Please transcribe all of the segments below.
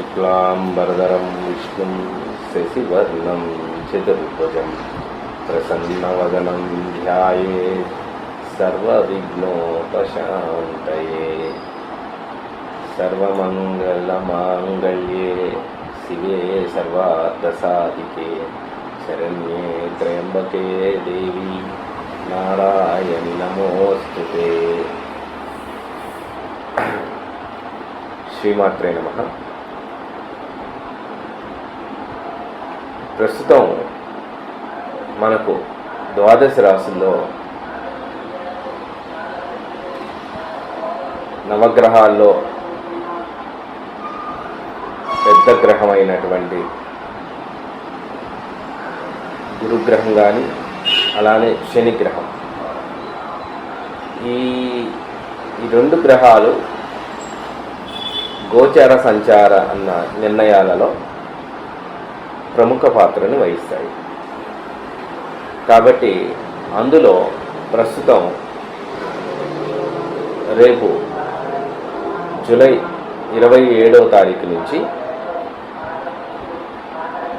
शुक्लांबरधरं विष्णुं शशिवर्णं चतुर्भुजं प्रसन्नवदनं ध्यायेत् सर्वविघ्नोपशान्तये। सर्वमङ्गलमाङ्गल्ये शिवे सर्वार्थसाधिके शरण्ये त्र्यम्बके देवी नारायणि नमोस्तुते। శ్రీమాత్రే నమః. ప్రస్తుతం మనకు ద్వాదశ రాశుల్లో నవగ్రహాల్లో పెద్ద గ్రహమైనటువంటి గురుగ్రహం కానీ అలానే శనిగ్రహం, ఈ రెండు గ్రహాలు గోచార సంచార అన్న నిర్ణయాలలో ప్రముఖ పాత్రను వహిస్తాయి. కాబట్టి అందులో ప్రస్తుతం రేపు జూలై 27వ తారీఖు నుంచి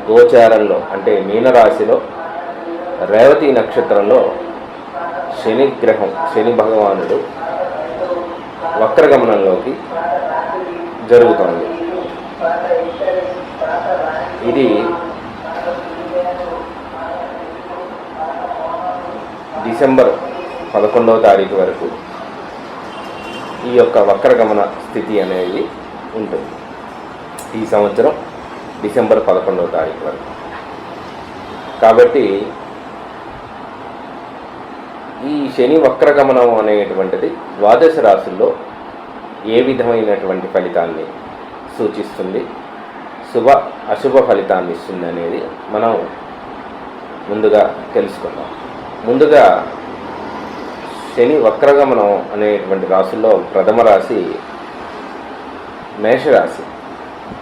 గోచారంలో అంటే మీనరాశిలో రేవతి నక్షత్రంలో శని భగవానుడు వక్రగమనంలోకి జరుగుతోంది. ఇది డిసెంబర్ 11వ తారీఖు వరకు ఈ యొక్క వక్రగమన స్థితి అనేది ఉంటుంది. ఈ సంవత్సరం డిసెంబర్ 11వ తారీఖు వరకు. కాబట్టి ఈ శని వక్రగమనం అనేటువంటిది ద్వాదశ రాశుల్లో ఏ విధమైనటువంటి ఫలితాన్ని సూచిస్తుంది, శుభ అశుభ ఫలితాన్ని ఇస్తుంది అనేది మనం ముందుగా తెలుసుకుందాం. ముందుగా శని వక్రగమనం అనేటువంటి రాశుల్లో ప్రథమ రాశి మేషరాశి.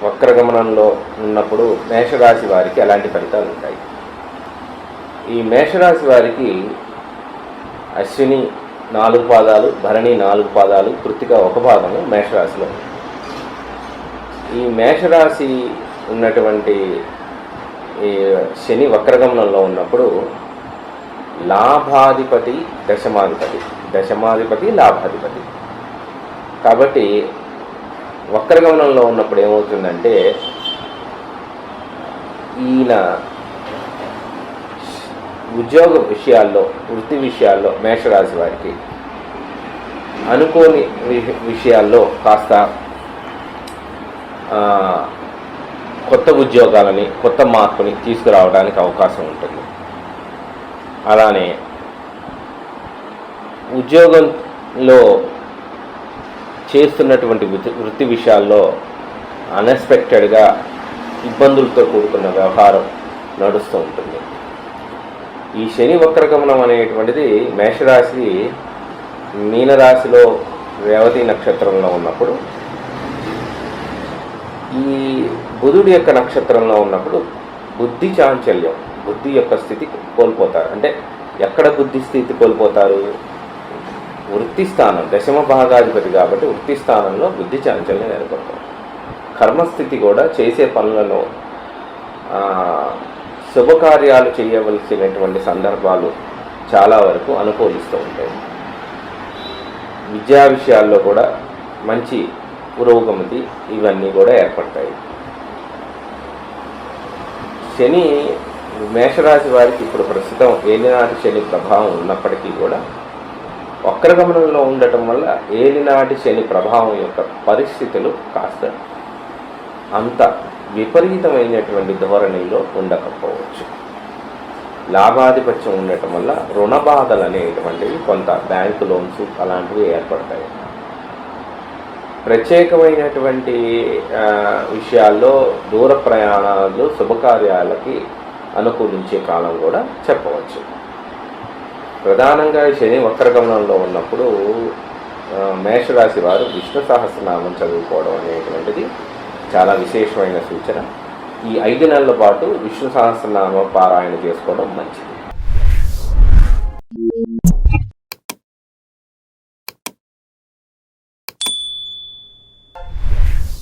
వక్రగమనంలో ఉన్నప్పుడు మేషరాశి వారికి ఎలాంటి ఫలితాలు ఉంటాయి? ఈ మేషరాశి వారికి అశ్విని 4 పాదాలు, భరణి 4 పాదాలు, కృత్తిక 1 పాదము మేషరాశిలో. ఈ మేషరాశి ఉన్నటువంటి ఈ శని వక్రగమనంలో ఉన్నప్పుడు లాభాధిపతి దశమాధిపతి లాభాధిపతి. కాబట్టి వక్రగమనంలో ఉన్నప్పుడు ఏమవుతుందంటే ఈయన ఉద్యోగ విషయాల్లో, వృత్తి విషయాల్లో మేషరాశి వారికి అనుకోని విషయాల్లో కాస్త కొత్త ఉద్యోగాలని, కొత్త మార్పుని తీసుకురావడానికి అవకాశం ఉంటుంది. అలానే ఉద్యోగంలో చేస్తున్నటువంటి వృత్తి విషయాల్లో అన్ఎక్స్పెక్టెడ్గా ఇబ్బందులతో కూడుకున్న వ్యవహారం నడుస్తూ ఉంటుంది. ఈ శని వక్రగమనం అనేటువంటిది మేషరాశి మీనరాశిలో రేవతి నక్షత్రంలో ఉన్నప్పుడు, ఈ బుధుడి యొక్క నక్షత్రంలో ఉన్నప్పుడు బుద్ధి చాంచల్యం, బుద్ధి యొక్క స్థితి కోల్పోతారు. అంటే ఎక్కడ బుద్ధి స్థితి కోల్పోతారు? వృత్తి స్థానం, దశమ భాగాధిపతి కాబట్టి వృత్తి స్థానంలో బుద్ధి చాంచల్యం ఏర్పడతారు. కర్మస్థితి కూడా చేసే పనులలో శుభకార్యాలు చేయవలసినటువంటి సందర్భాలు చాలా వరకు అనుకూలిస్తూ ఉంటాయి. విద్యా విషయాల్లో కూడా మంచి పురోగమతి ఇవన్నీ కూడా ఏర్పడతాయి. శని మేషరాశి వారికి ఇప్పుడు ప్రస్తుతం ఏలినాటి శని ప్రభావం ఉన్నప్పటికీ కూడా వక్రగమనంలో ఉండటం వల్ల ఏలినాటి శని ప్రభావం యొక్క పరిస్థితులు కాస్త అంత విపరీతమైనటువంటి ధోరణిలో ఉండకపోవచ్చు. లాభాధిపత్యం ఉండటం వల్ల రుణ బాధలు అనేటువంటివి కొంత బ్యాంకు లోన్స్ అలాంటివి ఏర్పడతాయి. ప్రత్యేకమైనటువంటి విషయాల్లో దూర ప్రయాణాలు, శుభకార్యాలకి అనుకూలించే కాలం కూడా చెప్పవచ్చు. ప్రధానంగా శని వక్రగమనంలో ఉన్నప్పుడు మేషరాశి వారు విష్ణు సహస్రనామం చదువుకోవడం అనేటువంటిది చాలా విశేషమైన సూచన. ఈ 5 నెలల పాటు విష్ణు సహస్రనామ పారాయణ చేసుకోవడం మంచిది.